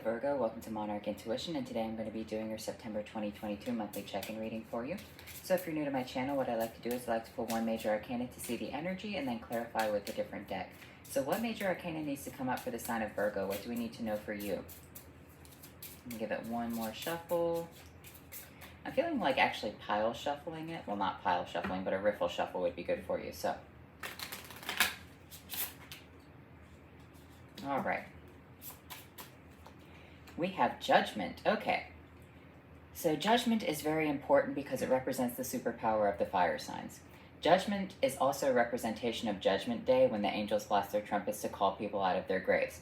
Virgo, welcome to Monarch Intuition, and today I'm going to be doing your September 2022 monthly check-in reading for you. So if you're new to my channel, what I like to do is I like to pull one major arcana to see the energy and then clarify with a different deck. So what major arcana needs to come up for the sign of Virgo? What do we need to know for you? I'm going to give it one more shuffle. I'm feeling like actually pile shuffling it. Well, not pile shuffling, but a riffle shuffle would be good for you. So, all right. We have Judgment. Okay. So Judgment is very important because it represents the superpower of the fire signs. Judgment is also a representation of Judgment Day, when the angels blast their trumpets to call people out of their graves.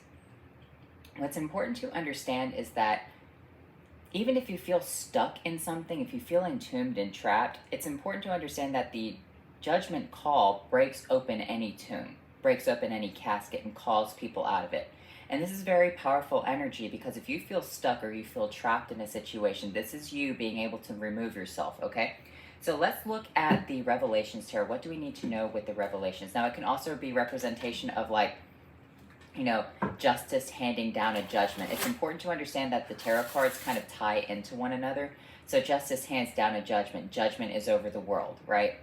What's important to understand is that even if you feel stuck in something, if you feel entombed and trapped, it's important to understand that the judgment call breaks open any tomb, breaks open any casket, and calls people out of it. And this is very powerful energy, because if you feel stuck or you feel trapped in a situation, this is you being able to remove yourself, okay? So let's look at the Revelations tarot. What do we need to know with the Revelations? Now, it can also be representation of, like, you know, justice handing down a judgment. It's important to understand that the tarot cards kind of tie into one another. So justice hands down a judgment. Judgment is over the world, right?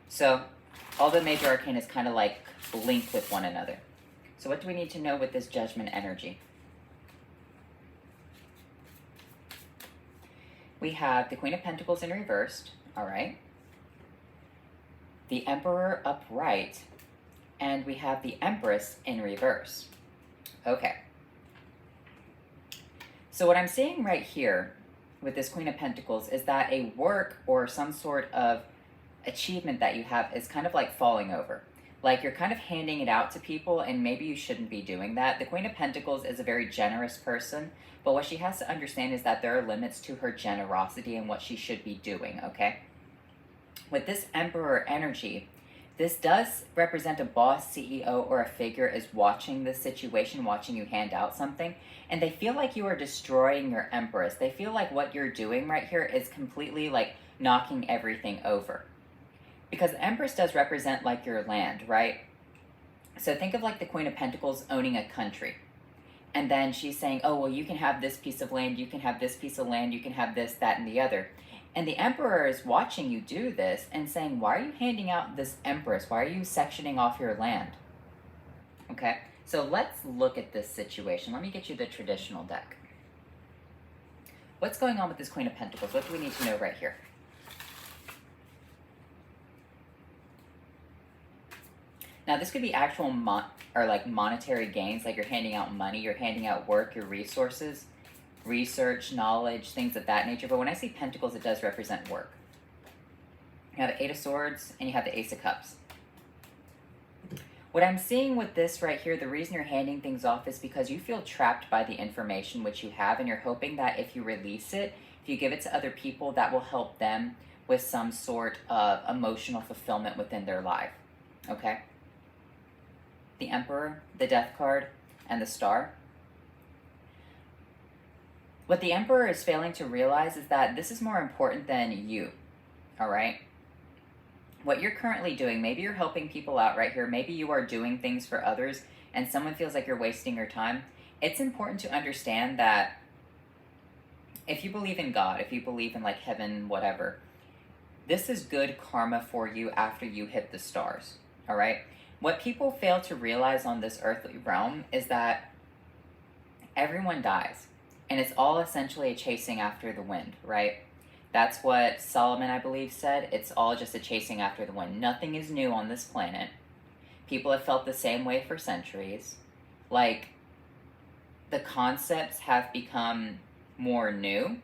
So all the major arcana is kind of like linked with one another. So what do we need to know with this judgment energy? We have the Queen of Pentacles in reversed, all right? The Emperor upright, and we have the Empress in reverse. Okay. So what I'm seeing right here with this Queen of Pentacles is that a work or some sort of achievement that you have is kind of like falling over. Like you're kind of handing it out to people, and maybe you shouldn't be doing that. The Queen of Pentacles is a very generous person, but what she has to understand is that there are limits to her generosity and what she should be doing, okay? With this Emperor energy, this does represent a boss, CEO, or a figure is watching this situation, watching you hand out something, and they feel like you are destroying your Empress. They feel like what you're doing right here is completely like knocking everything over. Because the Empress does represent like your land, right? So think of like the Queen of Pentacles owning a country. And then she's saying, oh, well, you can have this piece of land, you can have this piece of land, you can have this, that, and the other. And the Emperor is watching you do this and saying, why are you handing out this Empress? Why are you sectioning off your land? Okay, so let's look at this situation. Let me get you the traditional deck. What's going on with this Queen of Pentacles? What do we need to know right here? Now, this could be actual monetary gains, like you're handing out money, you're handing out work, your resources, research, knowledge, things of that nature. But when I see Pentacles, it does represent work. You have the Eight of Swords, and you have the Ace of Cups. What I'm seeing with this right here, the reason you're handing things off is because you feel trapped by the information which you have, and you're hoping that if you release it, if you give it to other people, that will help them with some sort of emotional fulfillment within their life, okay? The Emperor, the Death card, and the Star. What the Emperor is failing to realize is that this is more important than you, all right? What you're currently doing, maybe you're helping people out right here, maybe you are doing things for others, and someone feels like you're wasting your time. It's important to understand that if you believe in God, if you believe in like heaven, whatever, this is good karma for you after you hit the stars, all right? What people fail to realize on this earthly realm is that everyone dies, and it's all essentially a chasing after the wind, right? That's what Solomon, I believe, said. It's all just a chasing after the wind. Nothing is new on this planet. People have felt the same way for centuries. Like, the concepts have become more new.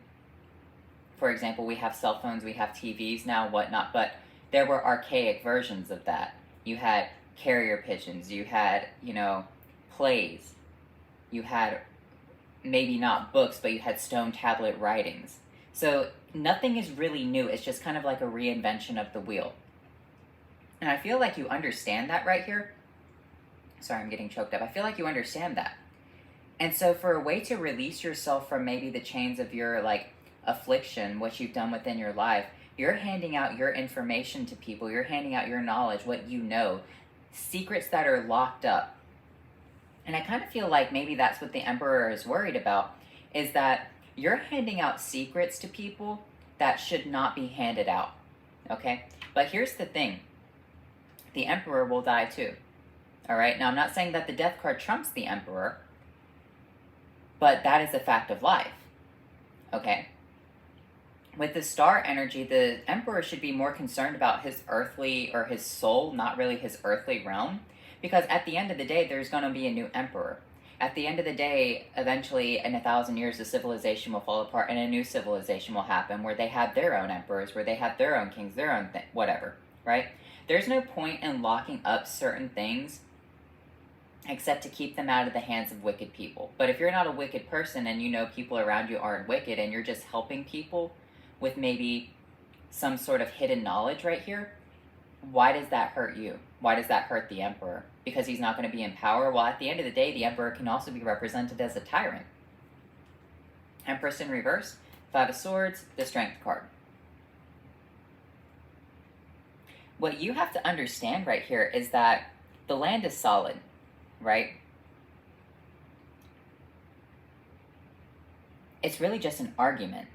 For example, we have cell phones, we have TVs now, whatnot, but there were archaic versions of that. You had carrier pigeons, you had, you know, plays, you had maybe not books, but you had stone tablet writings. So nothing is really new, it's just kind of like a reinvention of the wheel. And I feel like you understand that right here. Sorry, I'm getting choked up. I feel like you understand that. And so for a way to release yourself from maybe the chains of your like affliction, what you've done within your life, you're handing out your information to people, you're handing out your knowledge, what you know, secrets that are locked up. And I kind of feel like maybe that's what the Emperor is worried about, is that you're handing out secrets to people that should not be handed out, okay? But here's the thing. The Emperor will die too, all right? Now, I'm not saying that the Death card trumps the Emperor, but that is a fact of life, okay? With the star energy, the Emperor should be more concerned about his earthly, or his soul, not really his earthly realm, because at the end of the day, there's going to be a new Emperor. At the end of the day, eventually, in 1,000 years, the civilization will fall apart and a new civilization will happen where they have their own emperors, where they have their own kings, their own whatever, right? There's no point in locking up certain things except to keep them out of the hands of wicked people. But if you're not a wicked person and you know people around you aren't wicked and you're just helping people with maybe some sort of hidden knowledge right here, why does that hurt you? Why does that hurt the Emperor? Because he's not going to be in power? Well, at the end of the day, the Emperor can also be represented as a tyrant. Empress in reverse, Five of Swords, the Strength card. What you have to understand right here is that the land is solid, right? It's really just an argument.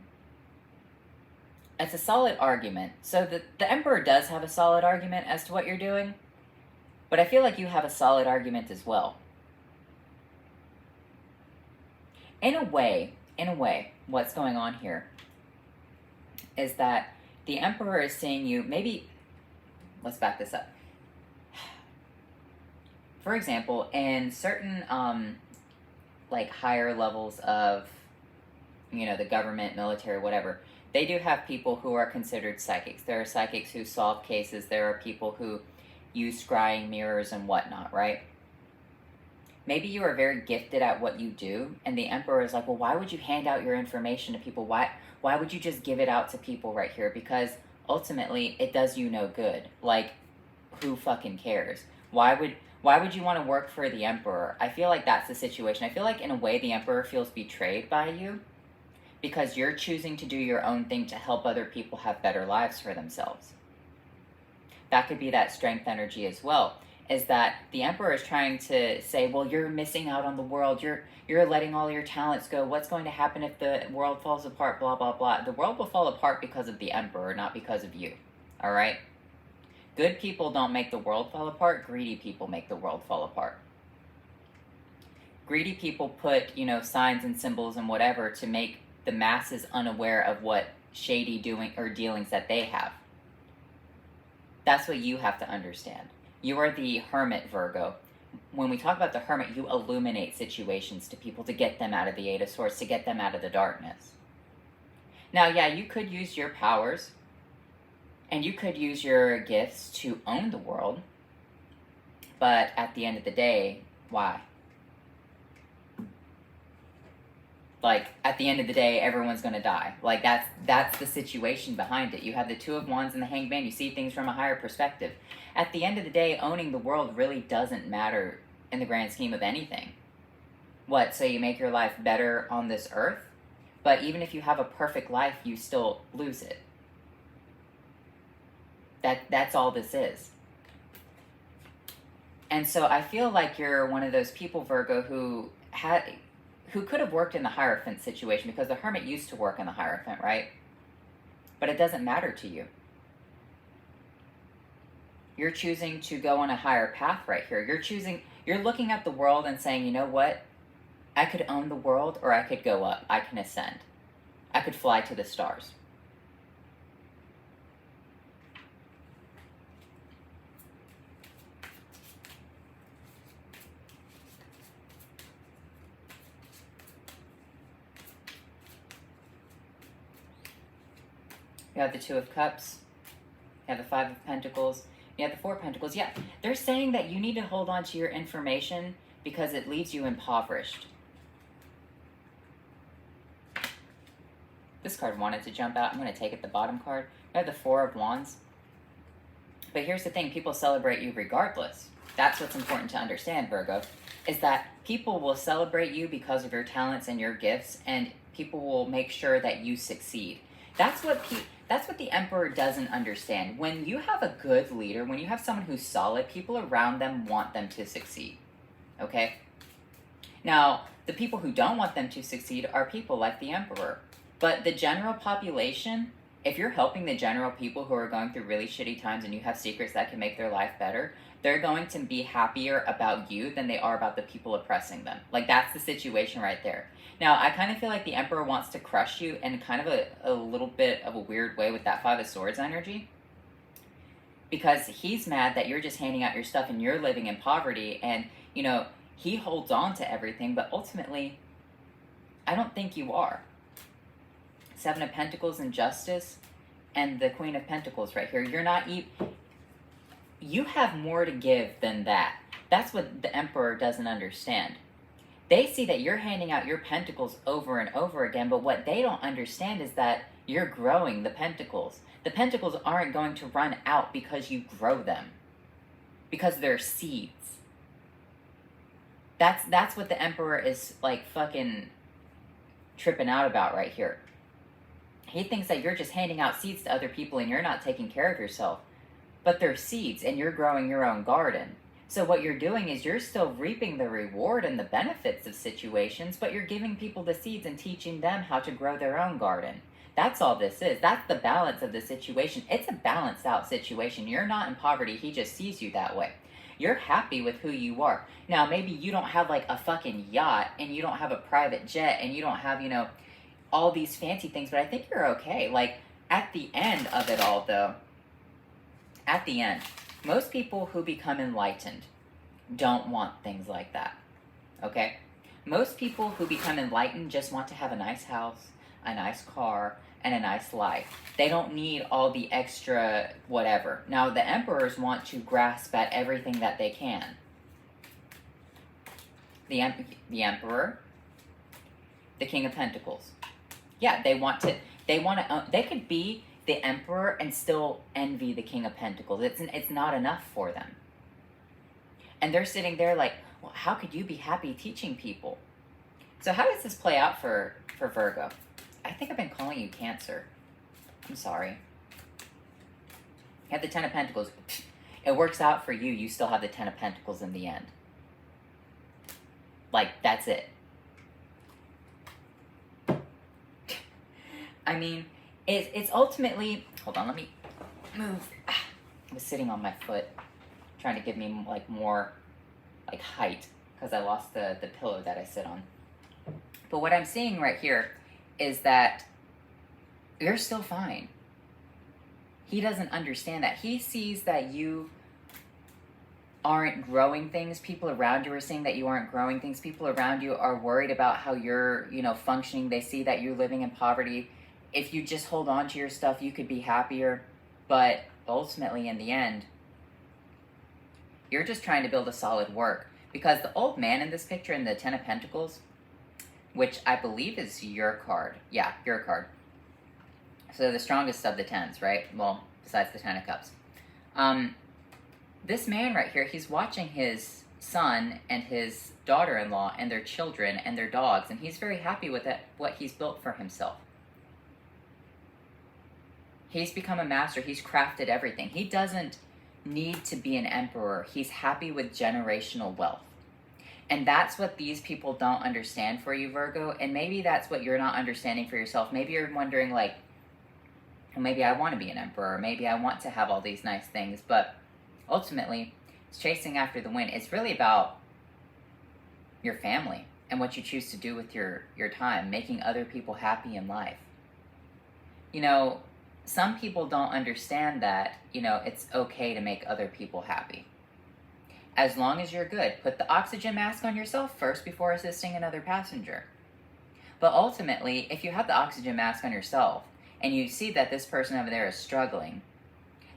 It's a solid argument. So the Emperor does have a solid argument as to what you're doing, but I feel like you have a solid argument as well. In a way, what's going on here is that the Emperor is seeing you, maybe, let's back this up. For example, in certain, like higher levels of, you know, the government, military, whatever, they do have people who are considered psychics. There are psychics who solve cases. There are people who use scrying mirrors and whatnot, right? Maybe you are very gifted at what you do, and the Emperor is like, well, why would you hand out your information to people? Why would you just give it out to people right here? Because ultimately, it does you no good. Like, who fucking cares? Why would you want to work for the Emperor? I feel like that's the situation. I feel like in a way the Emperor feels betrayed by you because you're choosing to do your own thing to help other people have better lives for themselves. That could be that strength energy as well, is that the Emperor is trying to say, well, you're missing out on the world. You're letting all your talents go. What's going to happen if the world falls apart? Blah, blah, blah. The world will fall apart because of the Emperor, not because of you. All right? Good people don't make the world fall apart. Greedy people make the world fall apart. Greedy people put, you know, signs and symbols and whatever to make the masses unaware of what shady doing or dealings that they have. That's what you have to understand. You are the Hermit, Virgo. When we talk about the Hermit, you illuminate situations to people to get them out of the Eight of Swords, to get them out of the darkness. Now, yeah, you could use your powers and you could use your gifts to own the world, but at the end of the day, why? Like, at the end of the day, everyone's going to die. Like, that's the situation behind it. You have the Two of Wands and the Hanged Man. You see things from a higher perspective. At the end of the day, owning the world really doesn't matter in the grand scheme of anything. What, so you make your life better on this earth? But even if you have a perfect life, you still lose it. That's all this is. And so I feel like you're one of those people, Virgo, who could have worked in the Hierophant situation, because the Hermit used to work in the Hierophant, right? But it doesn't matter to you. You're choosing to go on a higher path right here. You're looking at the world and saying, you know what? I could own the world, or I could go up. I can ascend. I could fly to the stars. You have the Two of Cups. You have the Five of Pentacles. You have the Four of Pentacles. Yeah, they're saying that you need to hold on to your information because it leaves you impoverished. This card wanted to jump out. I'm going to take it, the bottom card. You have the Four of Wands. But here's the thing. People celebrate you regardless. That's what's important to understand, Virgo, is that people will celebrate you because of your talents and your gifts, and people will make sure that you succeed. That's what the Emperor doesn't understand. When you have a good leader, when you have someone who's solid, people around them want them to succeed. Okay? Now, The people who don't want them to succeed are people like the Emperor. But the general population, if you're helping the general people who are going through really shitty times and you have secrets that can make their life better, they're going to be happier about you than they are about the people oppressing them. Like, that's the situation right there. Now, I kind of feel like the Emperor wants to crush you in kind of a little bit of a weird way with that Five of Swords energy. Because he's mad that you're just handing out your stuff and you're living in poverty, and, you know, he holds on to everything, but ultimately, I don't think you are. Seven of Pentacles and Justice, and the Queen of Pentacles right here. You're not you have more to give than that. That's what the Emperor doesn't understand. They see that you're handing out your pentacles over and over again, but what they don't understand is that you're growing the pentacles. The pentacles aren't going to run out because you grow them, because they're seeds. That's what the Emperor is like fucking tripping out about right here. He thinks that you're just handing out seeds to other people and you're not taking care of yourself. But they're seeds and you're growing your own garden. So what you're doing is you're still reaping the reward and the benefits of situations, but you're giving people the seeds and teaching them how to grow their own garden. That's all this is. That's the balance of the situation. It's a balanced out situation. You're not in poverty. He just sees you that way. You're happy with who you are. Now, maybe you don't have like a fucking yacht and you don't have a private jet and you don't have, you know, all these fancy things, but I think you're okay. Like, at the end of it all, though, at the end, most people who become enlightened don't want things like that, okay? Most people who become enlightened just want to have a nice house, a nice car, and a nice life. They don't need all the extra whatever. Now, the emperors want to grasp at everything that they can. The emperor, the King of Pentacles. Yeah, they could be the emperor and still envy the King of Pentacles. It's not enough for them. And they're sitting there like, well, how could you be happy teaching people? So how does this play out for Virgo? I think I've been calling you Cancer. I'm sorry. You have the Ten of Pentacles. It works out for you. You still have the Ten of Pentacles in the end. Like, that's it. I mean, it's ultimately... Hold on, let me move. I was sitting on my foot, trying to give me, like, more, like, height, because I lost the pillow that I sit on. But what I'm seeing right here is that you're still fine. He doesn't understand that. He sees that you aren't growing things. People around you are seeing that you aren't growing things. People around you are worried about how you're, you know, functioning. They see that you're living in poverty. If you just hold on to your stuff, you could be happier. But ultimately, in the end, you're just trying to build a solid work. Because the old man in this picture in the Ten of Pentacles, which I believe is your card. Yeah, your card. So the strongest of the tens, right? Well, besides the Ten of Cups. This man right here, he's watching his son and his daughter-in-law and their children and their dogs, and he's very happy with it, what he's built for himself. He's become a master. He's crafted everything. He doesn't need to be an emperor. He's happy with generational wealth. And that's what these people don't understand for you, Virgo. And maybe that's what you're not understanding for yourself. Maybe you're wondering, like, well, maybe I want to be an emperor. Maybe I want to have all these nice things. But ultimately, it's chasing after the wind. It's really about your family and what you choose to do with your time, making other people happy in life. You know, some people don't understand that, you know, it's okay to make other people happy. As long as you're good. Put the oxygen mask on yourself first before assisting another passenger. But ultimately, if you have the oxygen mask on yourself and you see that this person over there is struggling,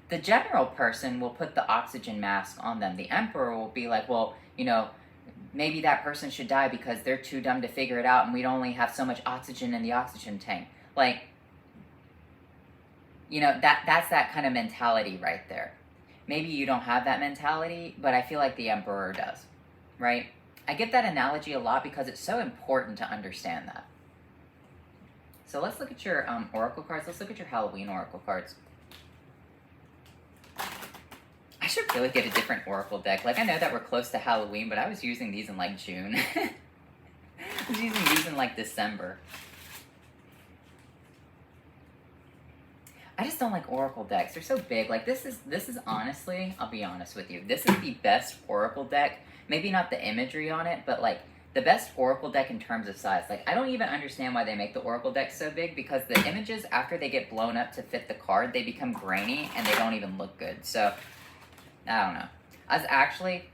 the general person will put the oxygen mask on them. The emperor will be like, well, you know, maybe that person should die because they're too dumb to figure it out and we'd only have so much oxygen in the oxygen tank. Like, you know, that's that kind of mentality right there. Maybe you don't have that mentality, but I feel like the emperor does, right? I give that analogy a lot because it's so important to understand that. So let's look at your oracle cards. Let's look at your Halloween oracle cards. I should really get a different oracle deck. Like, I know that we're close to Halloween, but I was using these in, like, June. He's using like December. I just don't like Oracle decks. They're so big. Like this is honestly, I'll be honest with you. This is the best Oracle deck. Maybe not the imagery on it, but like the best Oracle deck in terms of size. Like I don't even understand why they make the Oracle deck so big, because the images, after they get blown up to fit the card, they become grainy and they don't even look good. So I don't know. I was actually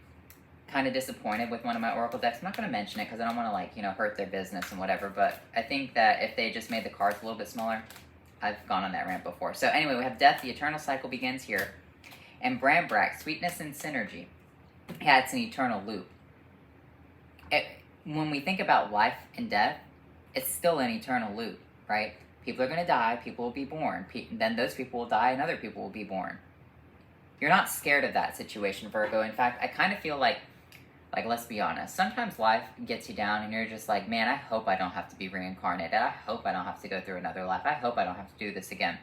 kind of disappointed with one of my Oracle decks. I'm not going to mention it because I don't want to, like, you know, hurt their business and whatever, but I think that if they just made the cards a little bit smaller, I've gone on that rant before. So anyway, we have Death, the Eternal Cycle begins here, and Brambrak, Sweetness and Synergy. Yeah, it's an eternal loop. When we think about life and death, it's still an eternal loop, right? People are going to die, people will be born, then those people will die and other people will be born. You're not scared of that situation, Virgo. In fact, I kind of feel like let's be honest, sometimes life gets you down and you're just like, man, I hope I don't have to be reincarnated. I hope I don't have to go through another life. I hope I don't have to do this again.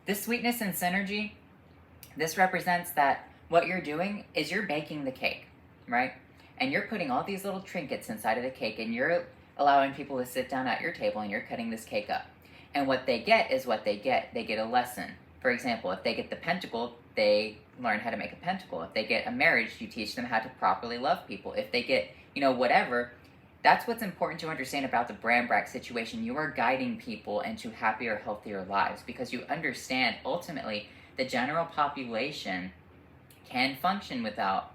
This Sweetness and Synergy, this represents that what you're doing is you're baking the cake, right? And you're putting all these little trinkets inside of the cake, and you're allowing people to sit down at your table and you're cutting this cake up. And what they get is what they get. They get a lesson. For example, if they get the pentacle, they learn how to make a pentacle. If they get a marriage, you teach them how to properly love people. If they get, you know, whatever, that's what's important to understand about the Brambrak situation. You are guiding people into happier, healthier lives, because you understand ultimately the general population can function without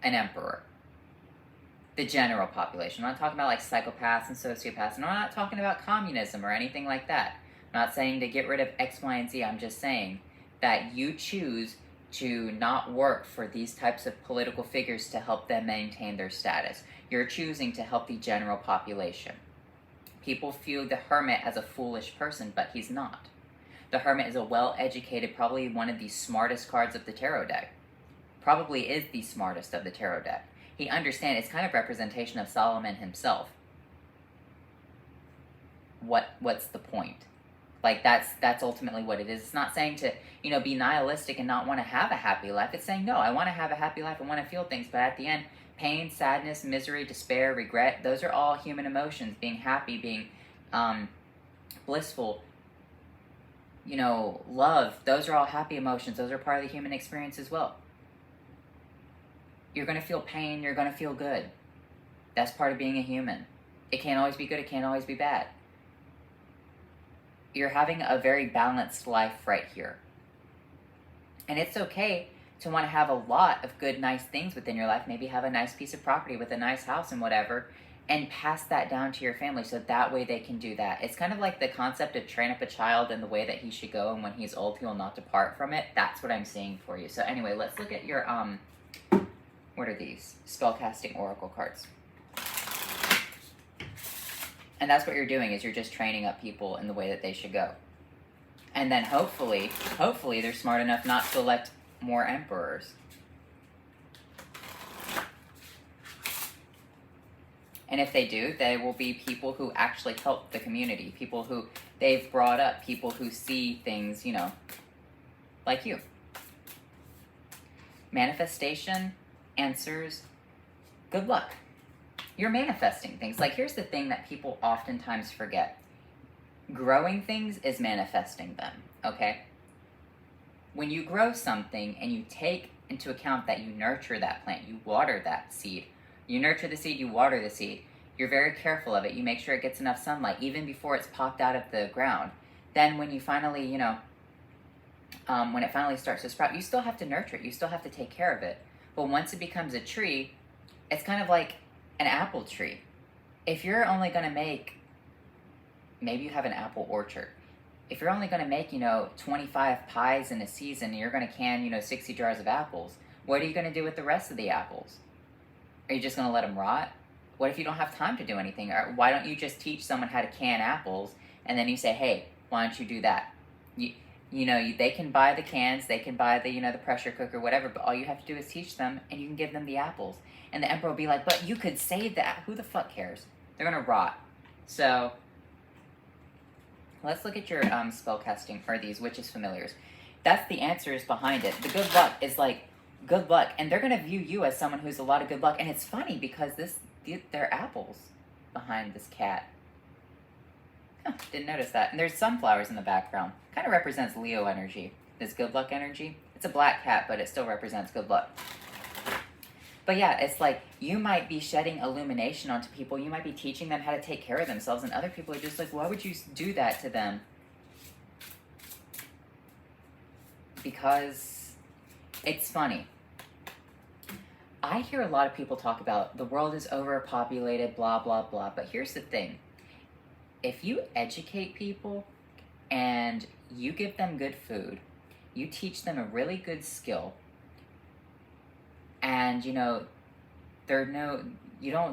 an emperor. The general population. I'm not talking about like psychopaths and sociopaths, and I'm not talking about communism or anything like that. I'm not saying to get rid of X, Y, and Z. I'm just saying that you choose to not work for these types of political figures to help them maintain their status. You're choosing to help the general population. People view the Hermit as a foolish person, but he's not. The Hermit is a well-educated, probably one of the smartest cards of the tarot deck. Probably is the smartest of the tarot deck. He understands, it's kind of representation of Solomon himself. What's the point? Like, that's ultimately what it is. It's not saying to, you know, be nihilistic and not want to have a happy life. It's saying, no, I want to have a happy life. I want to feel things. But at the end, pain, sadness, misery, despair, regret, those are all human emotions. Being happy, being blissful, you know, love, those are all happy emotions. Those are part of the human experience as well. You're going to feel pain. You're going to feel good. That's part of being a human. It can't always be good. It can't always be bad. You're having a very balanced life right here. And it's okay to want to have a lot of good, nice things within your life. Maybe have a nice piece of property with a nice house and whatever, and pass that down to your family so that way they can do that. It's kind of like the concept of train up a child in the way that he should go, and when he's old, he will not depart from it. That's what I'm seeing for you. So anyway, let's look at your, what are these? Spellcasting oracle cards. And that's what you're doing, is you're just training up people in the way that they should go. And then hopefully they're smart enough not to elect more emperors. And if they do, they will be people who actually help the community, people who they've brought up, people who see things, you know, like you. Manifestation, answers, good luck. You're manifesting things. Like, here's the thing that people oftentimes forget. Growing things is manifesting them, okay? When you grow something and you take into account that you nurture that plant, you water that seed. You nurture the seed, you water the seed. You're very careful of it. You make sure it gets enough sunlight, even before it's popped out of the ground. Then when you finally, you know, when it finally starts to sprout, you still have to nurture it. You still have to take care of it. But once it becomes a tree, it's kind of like an apple tree. If you're only going to make, maybe you have an apple orchard. If you're only going to make, you know, 25 pies in a season, and you're going to can, you know, 60 jars of apples, what are you going to do with the rest of the apples? Are you just going to let them rot? What if you don't have time to do anything? Or why don't you just teach someone how to can apples, and then you say, hey, why don't you do that? They can buy the cans, they can buy the, you know, the pressure cooker, whatever, but all you have to do is teach them, and you can give them the apples. And the emperor will be like, but you could save that. Who the fuck cares? They're going to rot. So, let's look at your spellcasting, or these witches familiars. That's the answers behind it. The good luck is like, good luck. And they're going to view you as someone who's a lot of good luck. And it's funny because they're apples. behind this cat? Huh, didn't notice that. And there's sunflowers in the background. Kind of represents Leo energy, this good luck energy. It's a black cat, but it still represents good luck. But yeah, it's like you might be shedding illumination onto people. You might be teaching them how to take care of themselves, and other people are just like, why would you do that to them? Because it's funny. I hear a lot of people talk about the world is overpopulated, blah, blah, blah. But here's the thing. If you educate people and you give them good food, you teach them a really good skill, and you don't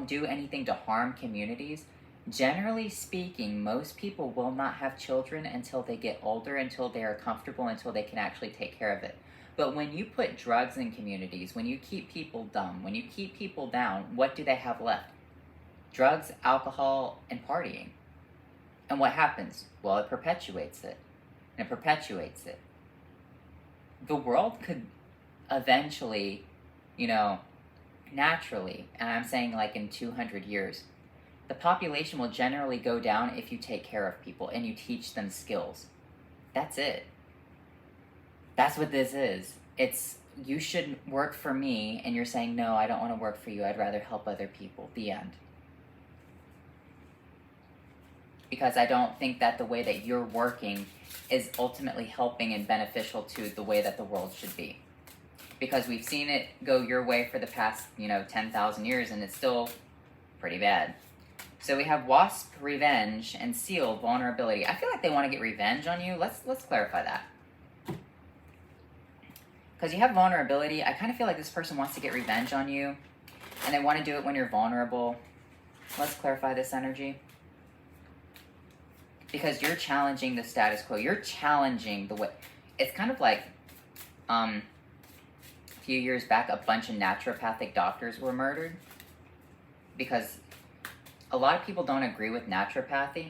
do anything to harm communities, generally speaking, most people will not have children until they get older, until they are comfortable, until they can actually take care of it. But when you put drugs in communities, when you keep people dumb, when you keep people down, what do they have left? Drugs, alcohol, and partying. And what happens? Well, it perpetuates it. And it perpetuates it. The world could eventually, naturally, and I'm saying like in 200 years, the population will generally go down if you take care of people and you teach them skills. That's it. That's what this is. It's, you should work for me, and you're saying, no, I don't want to work for you. I'd rather help other people. The end. Because I don't think that the way that you're working is ultimately helping and beneficial to the way that the world should be. Because we've seen it go your way for the past, 10,000 years, and it's still pretty bad. So we have Wasp, Revenge, and Seal, Vulnerability. I feel like they want to get revenge on you. Let's clarify that. Because you have Vulnerability, I kind of feel like this person wants to get revenge on you, and they want to do it when you're vulnerable. Let's clarify this energy. Because you're challenging the status quo. You're challenging the way. It's kind of like, a few years back, a bunch of naturopathic doctors were murdered. Because a lot of people don't agree with naturopathy.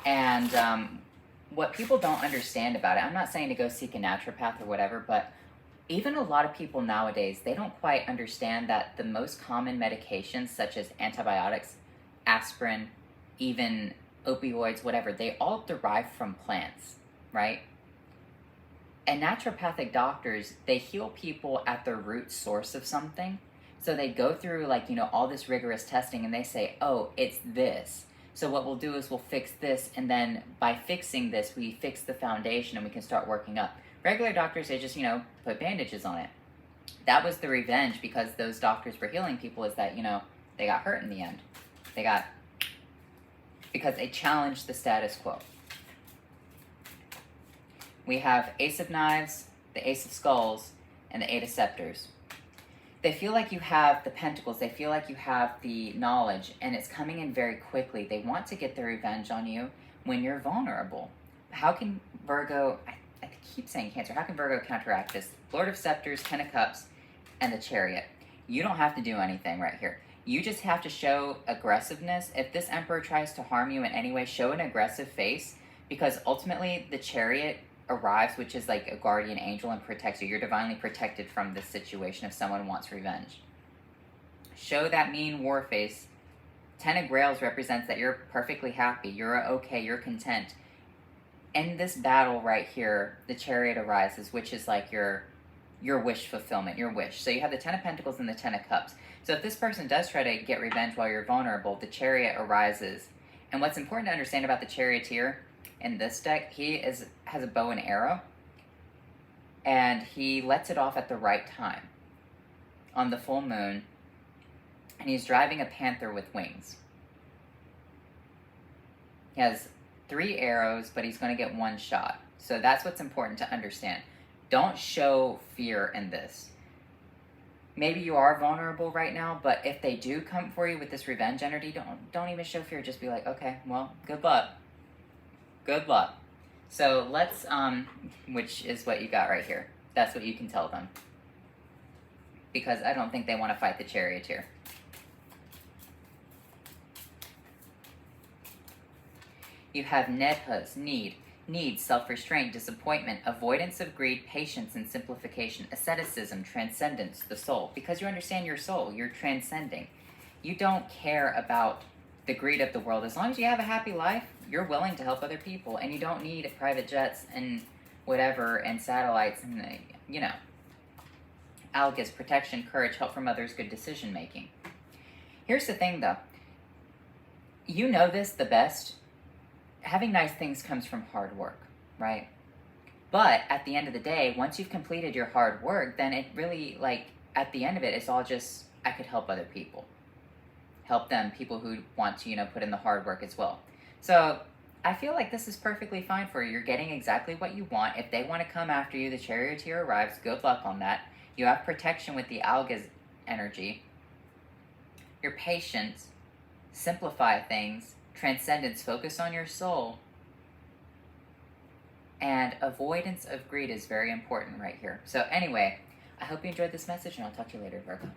And what people don't understand about it, I'm not saying to go seek a naturopath or whatever, but even a lot of people nowadays, they don't quite understand that the most common medications, such as antibiotics, aspirin, even opioids, whatever, they all derive from plants, right? And naturopathic doctors, they heal people at the root source of something. So they go through all this rigorous testing, and they say, oh, it's this. So what we'll do is we'll fix this, and then by fixing this, we fix the foundation and we can start working up. Regular doctors, they just, put bandages on it. That was the revenge, because those doctors were healing people, is that, they got hurt in the end. Because they challenged the status quo. We have Ace of Knives, the Ace of Skulls, and the Eight of Scepters. They feel like you have the Pentacles, they feel like you have the knowledge, and it's coming in very quickly. They want to get their revenge on you when you're vulnerable. How can Virgo, I keep saying Cancer, how can Virgo counteract this? Lord of Scepters, Ten of Cups, and the Chariot. You don't have to do anything right here. You just have to show aggressiveness. If this Emperor tries to harm you in any way, show an aggressive face, because ultimately the Chariot arrives, which is like a guardian angel, and protects you. You're divinely protected from this situation if someone wants revenge. Show that mean war face. Ten of Grails represents that you're perfectly happy, you're okay, you're content. In this battle right here, the Chariot arises, which is like your wish fulfillment, your wish. So you have the Ten of Pentacles and the Ten of Cups. So if this person does try to get revenge while you're vulnerable, the Chariot arises. And what's important to understand about the Charioteer in this deck, he has a bow and arrow, and he lets it off at the right time on the full moon, and he's driving a panther with wings. He has 3 arrows, but he's going to get 1 shot. So that's what's important to understand. Don't show fear in this. Maybe you are vulnerable right now, but if they do come for you with this revenge energy, don't even show fear. Just be like, okay, well, good luck. Good luck. So let's, which is what you got right here. That's what you can tell them. Because I don't think they want to fight the Charioteer. You have Nedhas, need, self-restraint, disappointment, avoidance of greed, patience and simplification, asceticism, transcendence, the soul. Because you understand your soul, you're transcending. You don't care about the greed of the world. As long as you have a happy life, you're willing to help other people, and you don't need private jets and whatever and satellites and, you know, algas, protection, courage, help from others, good decision making. Here's the thing though. You know this the best. Having nice things comes from hard work, right? But at the end of the day, once you've completed your hard work, then it really, like, at the end of it, it's all just, I could help other people. Help them, people who want to, you know, put in the hard work as well. So I feel like this is perfectly fine for you. You're getting exactly what you want. If they want to come after you, the charioteer arrives. Good luck on that. You have protection with the alga's energy. You're patient. Simplify things. Transcendence. Focus on your soul. And avoidance of greed is very important right here. So anyway, I hope you enjoyed this message, and I'll talk to you later, Virgo.